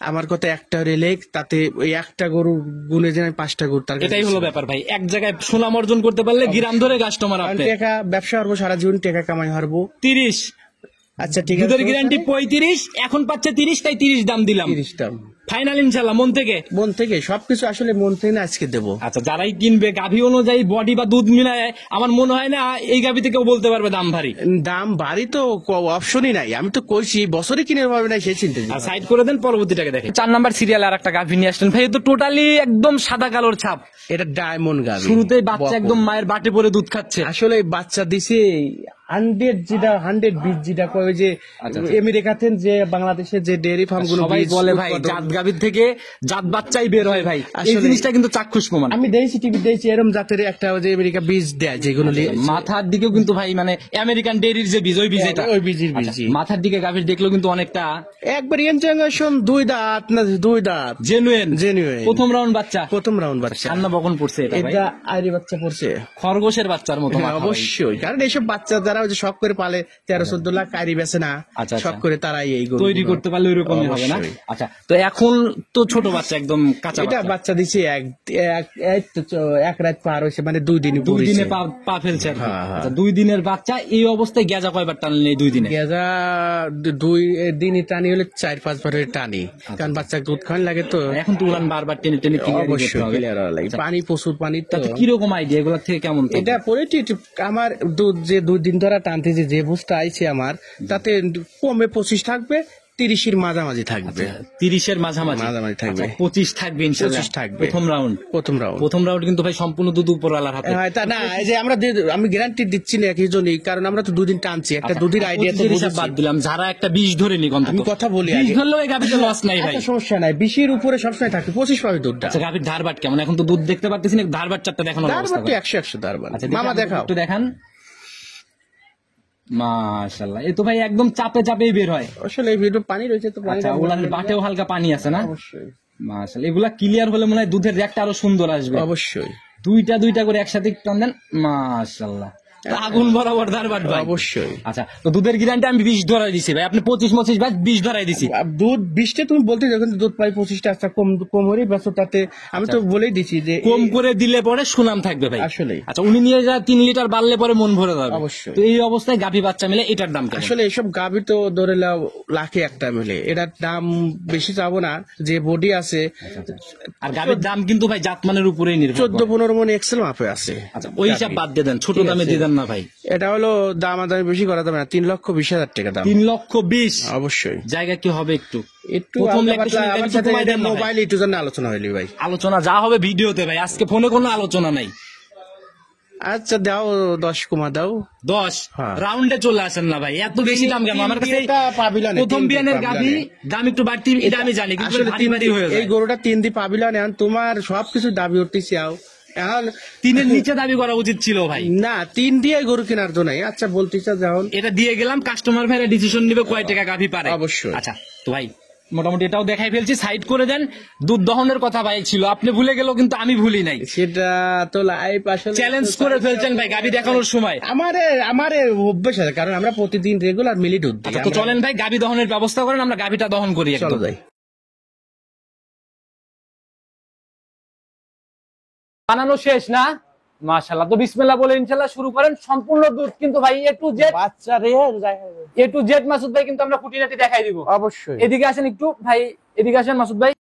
আমার কথা একটা লেগ, তাতে ওই একটা গরু গুনে যেন 5টা গরু, তার এটাই হলো ব্যাপার ভাই, এক জায়গায় সুনাম অর্জন করতে পারলে গ্রাম ধরে কাস্টমার আপনি। টাকা ব্যবসা হারবো, সারা জীবন টাকা কামাই হারবো। 30 আচ্ছা ঠিক আছে, দুধের গ্যারান্টি 35, এখন পাচ্ছে 30, তাই 30 দাম দিলাম 30 টা ফাইনাল ইনশাল্লাহ মন থেকে। মন থেকে সবকিছু আসলে মন থেকে না আজকে দেবো। আচ্ছা, যারাই কিনবে গাভী অনুযায়ী বডি বা দুধ মিলায়, আমার মনে হয় না এই গাভী থেকেও বলতে পারবে দাম ভারী। দাম বাড়ি তো অপশনই নাই, আমি তো কইছি বছরে কিনে পাবে না সেই চিন্তা। আর সাইড করে দেন, পরবর্তীটাকে দেখেন। 4 নাম্বার সিরিয়াল আর একটা গাভী নিয়ে আসলেন ভাই, এ তো টোটালি একদম সাদা কালোর ছাপ। এটা ডায়মন্ড গাভি, শুরুতেই বাচ্চা একদম মায়ের বাটে পরে দুধ খাচ্ছে। আসলে বাচ্চা দিছে 100 যেটা কয়, ওই যে আমেরিকাতে যে বাংলাদেশে যে ডেয়ারি ফার্ম গুলো সবাই বলে ভাই জাত গাভীর থেকে জাত বাচ্চাই বের হয় ভাই, এই আসলে- জিনিসটা কিন্তু চাক্ষুষ প্রমাণ। আমি দেখছি টিভি দেখছি এরকম জাতের একটা ওই যে আমেরিকা বীজ দেয় যেগুলো মাথার দিকেও কিন্তু ভাই মানে আমেরিকান ডেয়ারির যে বীজ, ওই বীজ এটা। ওই বীজের আচ্ছা, বীজই মাথার দিকে গাভীর দেখলেও কিন্তু অনেকটা একবার ইনজেকশন 2 দাঁত না 2 দাঁত জেনুইন। Genuine। প্রথম রাউন্ড বাচ্চা, প্রথম রাউন্ড বাচ্চা। সান্না বকন পড়ছে এটা ভাই, এটা আইরি বাচ্চা পড়ছে। খরগোশের বাচ্চার মতো হ্যাঁ, মাথা ভাই। অবশ্যই, কারণ এইসব বাচ্চা যারা ওই যে শখ করে পালে 13-14 লাখ আইরি বেচে না, আচ্ছা, শখ করে তারাই এই গরু তৈরি করতে পারলে ওইরকমই হবে না। অবশ্যই। আচ্ছা, তো এখন তো ছোট বাচ্চা, একদম কাঁচা এটা বাচ্চা। বাচ্চা দিছে এক রাত পার হয়েছে, মানে 2 দিন 2 দিনে পা ফেলছে আর কি। হ্যাঁ, হ্যাঁ। আচ্ছা, 2 দিনের বাচ্চা এই অবস্থায় গেজা কয়বার টানলেন এই 2 দিনে? গেজা 2 দিনই টানি হলে 4-5 বারের টানি, কারণ বাচ্চা দুধ খাওয়ান লাগে তো। এখন তো উলান বারবার টেনে টেনে clear করতে অবশ্যই হবে। clear হওয়া লাগে। পানি প্রচুর পানি তো। তাতে কিরকম আইডিয়া এগুলা থেকে কেমন তো? এটা পরেটি আমার দুধ যে 2 দিন ধরে টানতেছি, যে বুঝটা আইছে আমার, তাতে কমে 25 থাকবে, 30-এর মাঝামাঝি থাকবে। 30-এর মাঝামাঝি মাঝামাঝি থাকবে। আচ্ছা, 25 থাকবে ইনশাআল্লাহ। 25 থাকবে। প্রথম রাউন্ড প্রথম রাউন্ড কিন্তু ভাই সম্পূর্ণ দুধ উপরওয়ালার হাতে। হ্যাঁ, তা না, এই যে আমি গ্যারান্টি দিচ্ছি না একই জন্যই, কারণ আমরা তো 2 দিন টানছি, একটা দুধের আইডিয়া তো 25-এর হিসাব বুঝেছি। বাদ দিলাম, যারা একটা 20 ধরে নি অন্তত। আমি কথা বলি 20 আগে। ধরলেও এই গাভীতে লস নাই ভাই। একটা সমস্যা নাই, 20-এর উপরে সবসময় থাকে, 25 পাবে দুধটা। আচ্ছা, গাভীর ধারবাট কেমন? এখন তো দুধ দেখতে পারতেছি না, ধারবাট চারটা দেখানোর ব্যবস্থা তারপর তো করেন। 100 দারবান। আচ্ছা, মামা দেখাও। একটু দেখান। মাশাআল্লাহ, এ তো ভাই একদম চাপে চাপেই বের হয়। আসলে এই ভিডিও পানি রয়েছে তো, পানি আচ্ছা, উলানের বাটেও হালকা পানি আছে না? অবশ্যই মাশাআল্লাহ, এগুলা ক্লিয়ার হলে মনে হয় দুধের রেকটা আরো সুন্দর আসবে। অবশ্যই। দুইটা করে একসাথে টান দেন, মাশাআল্লাহ। আগুন বরাবর ধারবাট ভাই। অবশ্যই। আচ্ছা, তো দুধের গ্যারান্টি আমি 20 ধরাই দিছি ভাই, আপনি 25 ভাই 20 ধরাই দিছি। দুধ 20টা তুমি বলতে যখন দুধ পাই 25টা, আচ্ছা কম কম হলেই ব্যস্ত, তাতে আমি তো বলেই দিছি যে কম করে দিলে পরে সুনাম থাকবে ভাই। আসলেই। আচ্ছা, উনি নিয়ে যা 3 লিটার বাড়লে পরে মন ভরে যাবে। অবশ্যই। তো এই অবস্থায় গাভী বাচ্চা মিলে এটার দাম কেমন? আসলে এসব গাভী তো ধরে নাও লাখে একটা মিলে, এটার দাম বেশি চাবো না, যে বডি আছে। আর গাভীর দাম কিন্তু ভাই জাতমানের উপরেই নির্ভর 14-15 মন এক্সেল মাপে আছে। আচ্ছা, ওই হিসাব বাদ দিয়ে দেন, ছোট ঠিক দামে আছে। দিয়ে দেন না ভাই। এটা হলো দামাদামি বেশি করা যাবে না, 3,20,000 টাকা দাম। 3,20,000। অবশ্যই। জায়গা কি হবে একটু একটু প্রথম আলাদা লেকচার পাতলা একটু আমার সাথে কমাই দেন না ভাই। মোবাইল একটু জন্য আলোচনা হইলি ভাই। আলোচনা যা হবে ভিডিওতে ভাই, আজকে ফোনে কোনো আলোচনা নাই। আচ্ছা দাও 10 কমা দাও। 10 হ্যাঁ। রাউন্ডে চলে আসেন না ভাই, এত বেশি দাম কেন? আমার কাছে এটা পাবিলা নেই, প্রথম 3 বিয়ানের পাবিলা গাভী নেই। দাম একটু বাড়তি, এটা আমি জানি, কিন্তু আসলে ভারী ভারী হয়ে এই যায়। গরুটা 3 দি পাবিলা নেন, তোমার সবকিছু দাবি উঠতেছি আও এখন। 3-এর নিচে দাবি করা উচিত ছিল ভাই। না 3 দিয়ে গরু কেনার জন্য নাই। আচ্ছা বলতেছ যখন এটা দিয়ে গেলাম, কাস্টমার ভাইরা ডিসিশন নিবে কয় টাকা গাভী পারে। অবশ্যই। আচ্ছা, তো ভাই মোটামুটি এটাও দেখাই ফেলছি, সাইড করে দেন। দুধ দহনের কথা ভাই ছিল, আপনি ভুলে গেলেও কিন্তু আমি ভুলি নাই। সেটা তো লাইভ আসলে চ্যালেঞ্জ করে ফেলছেন ভাই গাভী দেখানোর সময়। আমারে অভ্যেস আছে, কারণ আমরা প্রতিদিন রেগুলার মিলি দুধ দিই। আচ্ছা, তো চলেন ভাই গাভী দহনের ব্যবস্থা করেন, আমরা গাভীটা দহন করি একদম। চলো যাই। বানানো শেষ না? মাশাআল্লাহ, তো বিসমিল্লাহ বলে ইনশাআল্লাহ শুরু করেন। সম্পূর্ণ দুধ কিন্তু ভাই এ টু জেড, বাচ্চা রে এ টু জেড মাসুদ ভাই কিন্তু আমরা খুঁটিনাটি দেখাই দিব। অবশ্যই। এদিকে আসেন একটু ভাই, এদিকে আসেন মাসুদ ভাই।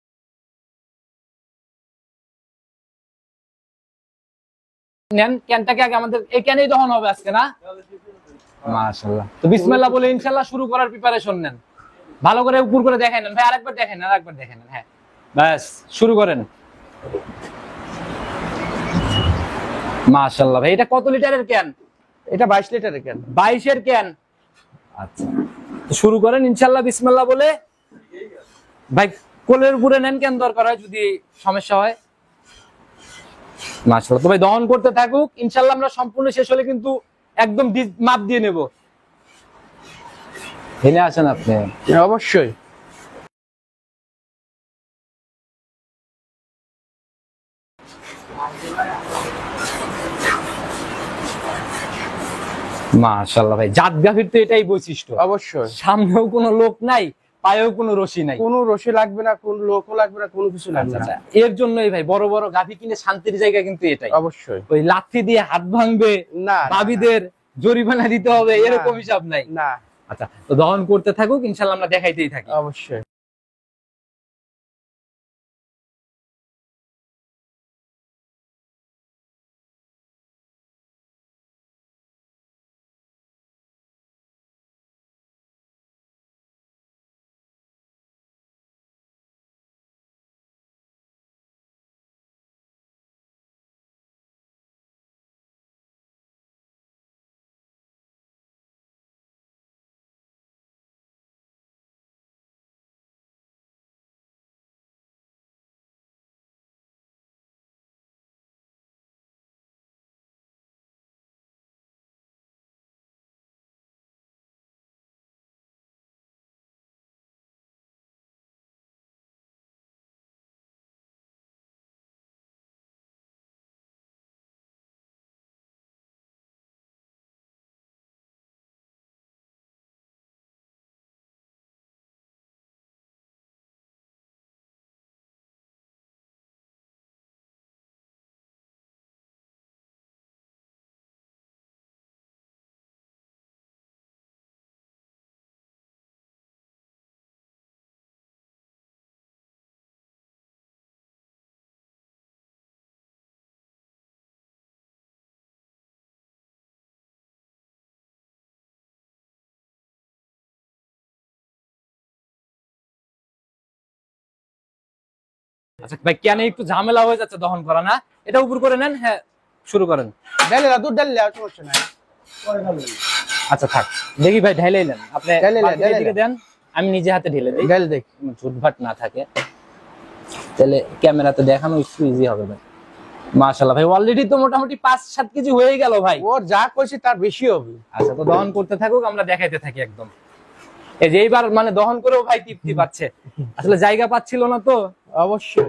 নেন ক্যানটাকে আগে, আমাদের এই ক্যানেই দহন হবে আজকে না? মাশাআল্লাহ, তো বিসমিল্লাহ বলে ইনশাআল্লাহ শুরু করার প্রিপারেশন নেন। ভালো করে উপর করে দেখাই নেন ভাই, আরেকবার দেখেন, আরেকবার দেখেন। হ্যাঁ ব্যাস, শুরু করেন। মাশাআল্লাহ ভাই, এটা কত লিটারের ক্যান? এটা 22 লিটারের ক্যান। 22-এর ক্যান। আচ্ছা, তো শুরু করেন ইনশাআল্লাহ বিসমিল্লাহ বলে। ভাই কোলের উপরে নেন, কেন দরকার হয় যদি সমস্যা হয়। মাশাআল্লাহ, তো ভাই দহন করতে থাকুক, ইনশাআল্লাহ আমরা সম্পূর্ণ শেষ হলে কিন্তু একদম মাপ দিয়ে নেব। হেলে আসেন আপনি। অবশ্যই। মাশাআল্লাহ ভাই, জাত গাভীর তো এটাই বৈশিষ্ট্য। অবশ্যই। সামনেও কোনো লোক নাই, পায়েও কোনো রশি নাই। কোনো রশি লাগবে না, কোন লোকও লাগবে না, কোনো কিছু লাগবে না। এর জন্যই ভাই বড় বড় গাভী কিনে শান্তির জায়গা কিন্তু এটাই। অবশ্যই। ওই লাথি দিয়ে হাত ভাঙবে, না ভাবিদের জরিমানা দিতে হবে, না, এরকম হিসাব নাই। না। আচ্ছা, তো দহন করতে থাকুক, ইনশাআল্লাহ আমরা দেখাইতেই থাকি। অবশ্যই। আচ্ছা ভাই, কেন একটু ঝামেলা হয়ে যাচ্ছে দহন করা না? এটা উপর করে নেন। হ্যাঁ, শুরু করেন। ডালে দুধ ডালে সমস্যা নাই। আচ্ছা থাক, দেখি ভাই ঢেলে নেন আপনি, ঢেলে নেন, বালতি ঢেলে এদিকে নেন। দেন, আমি নিজে হাতে ঢেলে দিই, ডালে দেখ। ঝুটভাট না থাকে, তাহলে ক্যামেরাতে দেখানো একটু ইজি হবে ভাই। মাশাআল্লাহ ভাই, অলরেডি তো মোটামুটি 5-7 কেজি হয়ে গেল ভাই। ওর যা কইছি তার বেশি হবে। আচ্ছা, তো দহন করতে থাকুক, আমরা দেখাইতে থাকি একদম। এই যে এইবার মানে দহন করেও ভাই তৃপ্তি পাচ্ছে, আসলে জায়গা পাচ্ছিল না তো। অবশ্যই।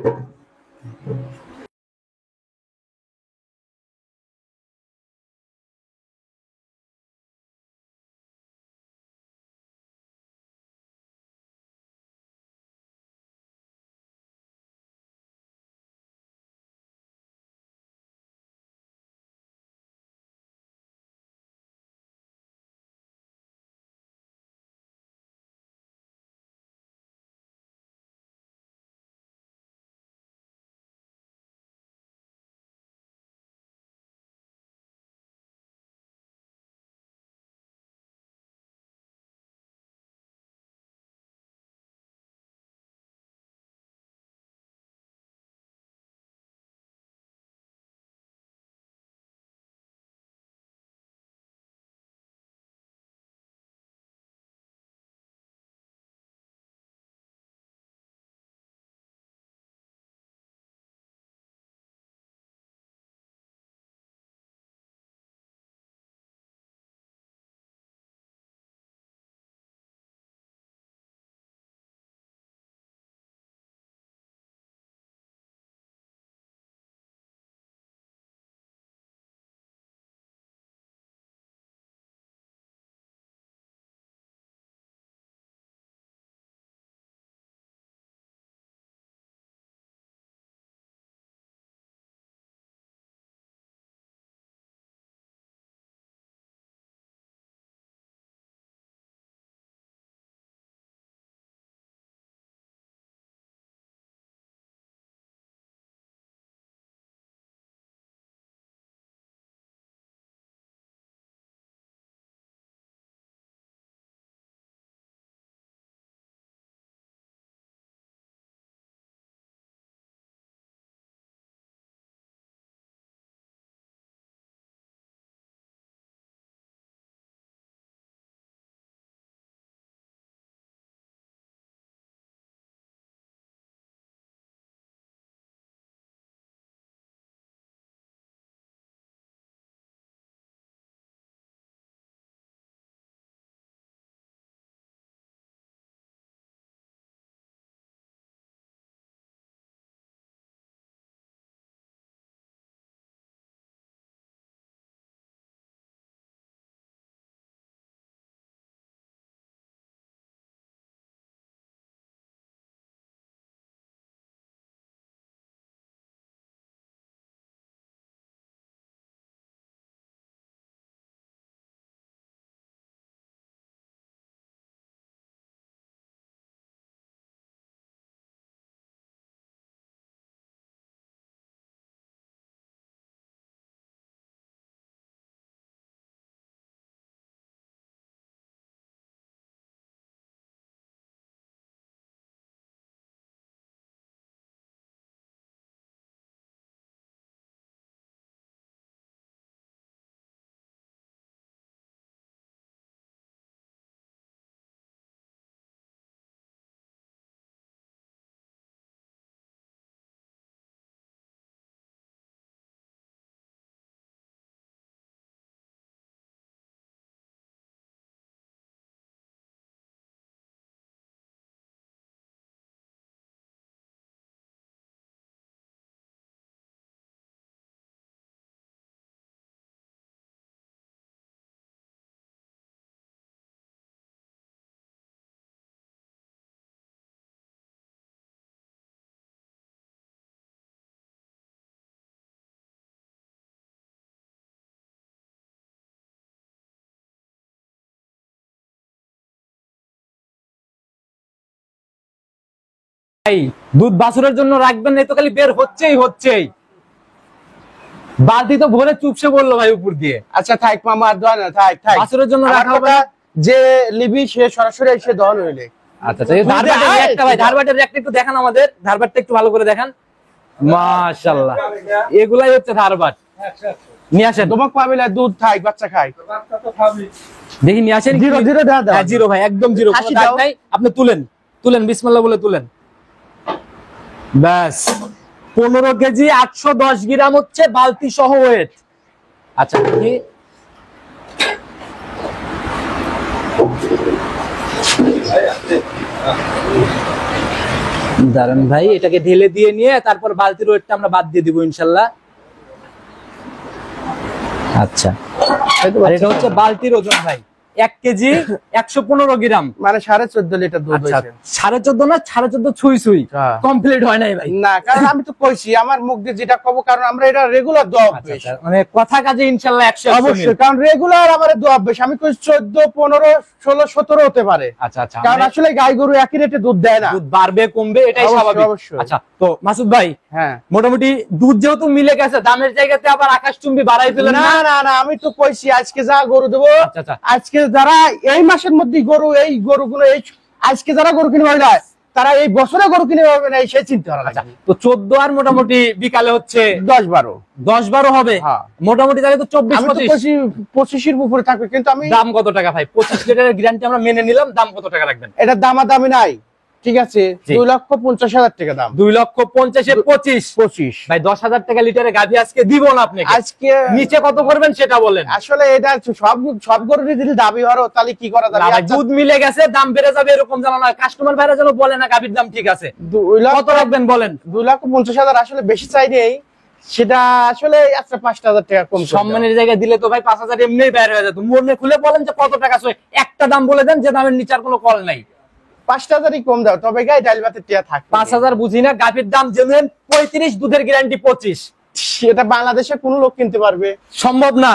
এই দুধ বাছুরের জন্য রাখবেন না, তো খালি বের হচ্ছেই। বালতি তো ভরে চুপসে বললো ভাই উপর দিয়ে। আচ্ছা থাক মামা, আর দোয়া না, থাক থাক। বাছুরের জন্য আমার রাখা হবে কথা, না। যে লিবি সে সরাসরি এসে দহন হইলে। আচ্ছা আচ্ছা, এই ধারবাটের রেকটা ভাই, ধারবাটের রেকটা একটু দেখান আমাদের, ধারবাটটা একটু ভালো করে দেখান। মাশাআল্লাহ, এগুলাই হচ্ছে ধারবাট। নিয়ে আসেন, তোমাক পাবিলা দুধ থাক, বাচ্চা খাই। দেখি নিয়ে আসেন। জিরো জিরো দাও দাও। হ্যাঁ জিরো ভাই, একদম জিরো, কোনো হাসি দাগ দাও। নাই। আপনি তুলেন বিসমিল্লাহ বলে তুলেন। ব্যাস 15 কেজি 810 গ্রাম হচ্ছে বালতি সহ ওয়েট। আচ্ছা দেখি, দাঁড়ান ভাই, এটাকে ঢেলে দিয়ে নিয়ে তারপর বালতির ওয়েটটা আমরা বাদ দিয়ে দিব ইনশাল্লাহ। আচ্ছা, আর এটা হচ্ছে বালতির ওজন ভাই, 1 কেজি 115 গ্রাম, মানে 14.5 লিটার দুধ আচ্ছা হয়েছে। 14.5 না 14.5 ছুঁই হ্যাঁ। কমপ্লিট হয় নাই ভাই। না, কারণ আমি তো কইছি আমার মুখ দিয়ে যেটা কব, কারণ আমরা এটা রেগুলার দোয়া আচ্ছা, অভ্যেস। আচ্ছা, মানে কথা কাজে ইনশাল্লাহ 100 অবশ্যই, কারণ রেগুলার আমার দোয়া অভ্যেস। আমি কই 14, 15, 16, 17 হতে পারে। আচ্ছা আচ্ছা, কারণ আসলে গাই গরু একই রেটে দুধ দেয় না। দুধ বাড়বে কমবে এটাই অবশ্যই, স্বাভাবিক। অবশ্যই। আচ্ছা তো মাসুদ ভাই, হ্যাঁ, মোটামুটি দুধ যেহেতু মিলে গেছে, দামের জায়গাতে আবার আকাশচুম্বী বাড়াই ফেলেন না না? না না, আমি তো কইছি আজকে যা গরু দেবো, আচ্ছা, আচ্ছা। আজকে যারা এই মাসের মধ্যে গরু, এই গরুগুলো এই আজকে যারা গরু কিনে হয় না, তারা এই বছরে গরু কিনে পাবে না, সেই চিন্তা করা আচ্ছা, লাগবে। তো 14 আর মোটামুটি বিকালে হচ্ছে 10-12 10-12 হবে। হ্যাঁ। মোটামুটি তাহলে তো 24 আমি তো 25। কইছি 25-এর উপরে থাকবে, কিন্তু আমি দাম কত টাকা ভাই? 25 লিটারের গ্যারান্টি আমরা মেনে নিলাম, দাম কত টাকা রাখবেন? এটা দামাদামি নাই, ঠিক আছে। জি। 2,50,000 টাকা দাম। 2,50,000 এ 25 ভাই, 10,000 টাকা লিটারে গাভী আজকে দিব না আপনাকে। আজকে নিচে কত করবেন সেটা বলেন। আসলে এটা সব গরুরই যদি দাবি হরো, তাহলে কি করা না যাবে? ভাই, দুধ মিলে গেছে, দাম বেড়ে যাবে এরকম জানা না, কাস্টমার ভাইরা যেন বলে না গাভীর দাম ঠিক আছে। 2,50,000 কত রাখবেন বলেন? 2,50,000 আসলে বেশি চাই নেই, সেটা আসলে আচ্ছা 5,000 টাকা কম করে দাও। সম্মানের জায়গায় দিলে তো ভাই 5,000 এমনিই বাইরে হয়ে যেত। মনে খুলে বলেন যে কত টাকা চাই, একটা দাম বলে দেন যে দামের নিচে আর কোনো কল নাই। 5,000-ই কম দাও, তবে গাই ডাল ভাতের টিয়া থাকবে। 5,000 বুঝি না, গাভীর দাম জেনুইন 35, দুধের গ্যারান্টি 25। সেটা বাংলাদেশে কোন লোক কিনতে পারবে? সম্ভব না,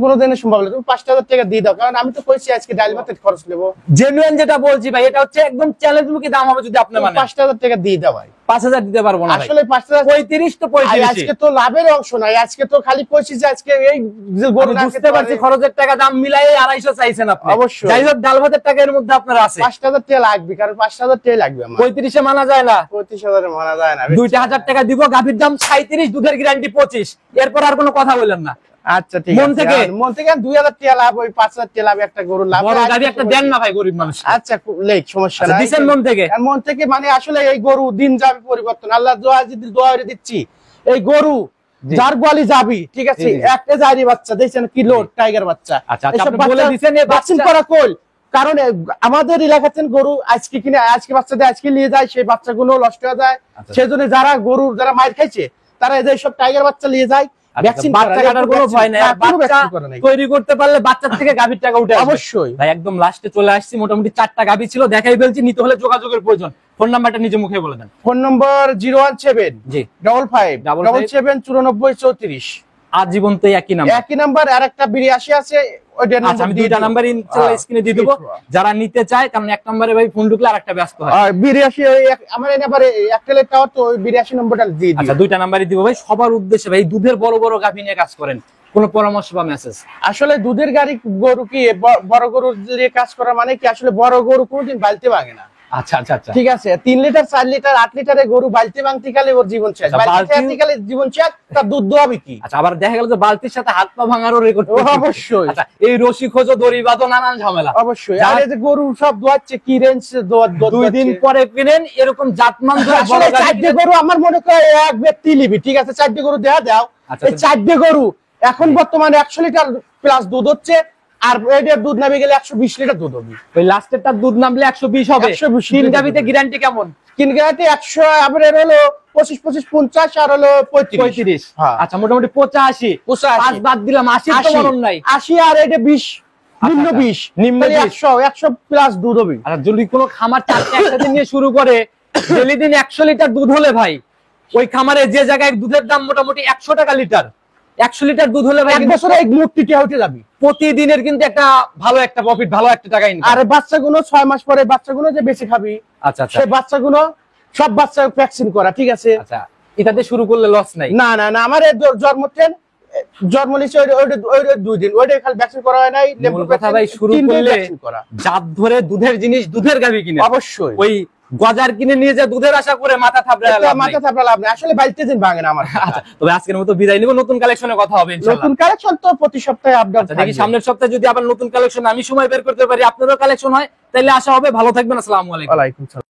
কোনো দিনে সম্ভব না। তুমি 5,000 টাকা দিয়ে দাও, কারণ আমি তো কইছি আজকে ডাল ভাতের খরচ নেবো। জেনুইন যেটা বলছি ভাই, এটা হচ্ছে একদম চ্যালেঞ্জমুখী দাম হবে যদি আপনি মানে। 5,000 টাকা দিয়ে দাও ভাই। 5,000 দিতে পারবো না ভাই। আসলে 5,000 35 তো 35। আজকে তো লাভের অংশ নাই, আজকে তো খালি কইছি যে আজকে এই যে গরু আমি বুঝতে পারছি খরচের টাকা দাম মিলাই 250 চাইছেন আপনি। অবশ্যই। যাই হোক, ডাল ভাতের টাকা এর মধ্যে আপনার আছে। 5,000 টাকা লাগবে, কারণ 5,000 টাকা লাগবে আমার। 35 এ মানা যায় না। 35,000 মানা যায় না। 2,000 টাকা দিব, গাভীর দাম 37, দুধের গ্যারান্টি 25। এরপর আর কোনো কথা বললেন না। আচ্ছা ঠিক মন আছে, থেকে? মন থেকে 2,000 টাকা লাভ, ওই 5,000 টাকা লাভ, একটা গরু লাভ। বড় গাভী একটা দেন না ভাই গরিব মানুষ। আচ্ছা লেখ সমস্যা আচ্ছা, নাই। দিছেন মন থেকে? আর মন থেকে মানে আসলে এই গরু দিন যাবে পরিবর্তন, আল্লাহ দোয়া যদি দোয়া করে দিচ্ছি, এই গরু জি। যার গোয়ালি যাবি, ঠিক আছে, জি, জি। একটা জারি বাচ্চা দেখছেন কি লোড, টাইগার বাচ্চা। আচ্ছা, আচ্ছা, এসব আপনি বলে বাচ্চা দিছেন, এই ভ্যাকসিন বাচ্চা- করা কইল, কারণ আমাদের এলাকাতে গরু আজকে কিনে আজকে বাচ্চাদের আজকে নিয়ে যায়, সেই বাচ্চাগুলো নষ্ট হয়ে যায়। আচ্ছা। সেজন্য যারা গরু যারা মার খাইছে, তারা এই যে সব টাইগার বাচ্চা নিয়ে যায়, ভ্যাকসিন বাচ্চা কাটার কোনো ভয় নাই, আর বাচ্চা তৈরি করতে পারলে বাচ্চার থেকে গাভীর টাকা উঠে আসবে। অবশ্যই। ভাই একদম লাস্টে চলে আসছি, মোটামুটি 4টা গাভী ছিল, দেখাই ফেলছি, নিতে হলে যোগাযোগের প্রয়োজন। ফোন নাম্বারটা নিজে মুখে বলে দেন। ফোন নম্বর 017 জি। 55 77 94 34। আজীবন তো একই নাম্বার। একই নাম্বার, আর একটা 82 আছে, ওইটার আচ্ছা, আমি নাম্বার দিয়ে 2টা নাম্বার ইনশাআল্লাহ স্ক্রিনে দিয়ে দেব, যারা নিতে চায়, কারণ এক নম্বরে ভাই ফোন ঢুকলে আরেকটা ব্যস্ত হয়। 82 আমার এই নাম্বারে একটা লেট টাওয়ার, তো ওই 82 নম্বরটা দিয়ে দিও। আচ্ছা, 2টা নাম্বারই দিব ভাই, সবার উদ্দেশ্যে ভাই, দুধের বড় বড় গাভী নিয়ে কাজ করেন, কোনো পরামর্শ বা মেসেজ? আসলে দুধের গাড়ি গরু কি বড় গরু দিয়ে কাজ করা মানে কি, আসলে বড় গরু কোনোদিন বালতে ভাঙে না। আচ্ছা আচ্ছা আচ্ছা, ঠিক আছে, 3 লিটার 4 লিটার 8 লিটারে গরু বালতি ভাঙতে গেলে ওর জীবন শেষ, আচ্ছা, বালতি বালতি- ভাঙতে গেলে জীবন শেষ, তার দুধ দোয়াবে কি? আচ্ছা, আবার দেখা গেল যে বালতির সাথে হাত পা ভাঙারও রেকর্ড। অবশ্যই। আচ্ছা, এই রশি খোঁজো, দড়ি বাঁধো, নানান ঝামেলা। অবশ্যই। আর এই যে গরু সব দোয়াচ্ছে কি রেঞ্জ 2 দিন পরে কিনেন এরকম জাতমান ধরে বড় আসলে গাভী 4টে গরু আমার মনে করে এক ব্যক্তি নিবি, ঠিক আছে, 4টে গরু দেয়া দাও। আচ্ছা, এই 4টে গরু এখন বর্তমানে 100 লিটার প্লাস দুধ হচ্ছে, আর এটার দুধ নামে গেলে 120 লিটার দুধ হবে। ওই লাস্টেরটার দুধ নামলে 120 হবে। 120 তিন লিটার গাভীতে হবে। গ্যারান্টি কেমন? কিনগাতে 100, আবার এর হলো 25 25 50, আর হলো 35। 35। হ্যাঁ। আচ্ছা, মোটামুটি 85। 85 5 বাদ দিলাম, 80 তো মরণ নাই। 80, আর এটা 20, নিম্ন আচ্ছা, 20, নিম্ন তাহলে 20। 100 প্লাস দুধ হবে। আচ্ছা, যদি কোনো খামার 4টে একসাথে নিয়ে শুরু করে, ডেলি দিন 100 লিটার দুধ হলে ভাই, ওই খামারে যে জায়গায় দুধের দাম মোটামুটি 100 টাকা লিটার, 100 লিটার দুধ হলে ভাই এক বছরে এই মূর্তিটা উঠে যাবে। প্রতিদিনের কিন্তু একটা ভালো একটা প্রফিট, ভালো একটা টাকা ইনকাম। আর বাচ্চাগুলো 6 মাস পরে বাচ্চাগুলো যে বেশি খাবি, আচ্ছা আচ্ছা, সেই বাচ্চাগুলো সব বাচ্চা ভ্যাকসিন করা, ঠিক আছে। আচ্ছা, এটাতে শুরু করলে লস নাই? না না না, আমার জন্ম নিচ্ছে ওই 2 দিন, ওইটা খালি ভ্যাকসিন করা হয় নাই। মূল কথা ভাই, শুরু করলে করা জাত ধরে দুধের জিনিস, দুধের গাভী কিনে অবশ্যই। ওই গজার কিনে নিয়ে যে দুধের আশা করে মাথা থাবড়ে মাথা থাপড়া লাভ নেই, আসলে বাড়িতে দিন ভাঙে না আমার। আচ্ছা, তবে আজকের মতো বিদায় নিব, নতুন কালেকশনে কথা হবে ইনশাআল্লাহ। নতুন কালেকশন তো প্রতি সপ্তাহে আপডেট আচ্ছা, দেখি সামনের সপ্তাহে যদি আবার নতুন কালেকশন আমি সময় বের করতে পারি, আপনারও কালেকশন হয়, তাহলে আশা হবে। ভালো থাকবেন, আসসালামু আলাইকুম। ওয়ালাইকুম আসসালাম।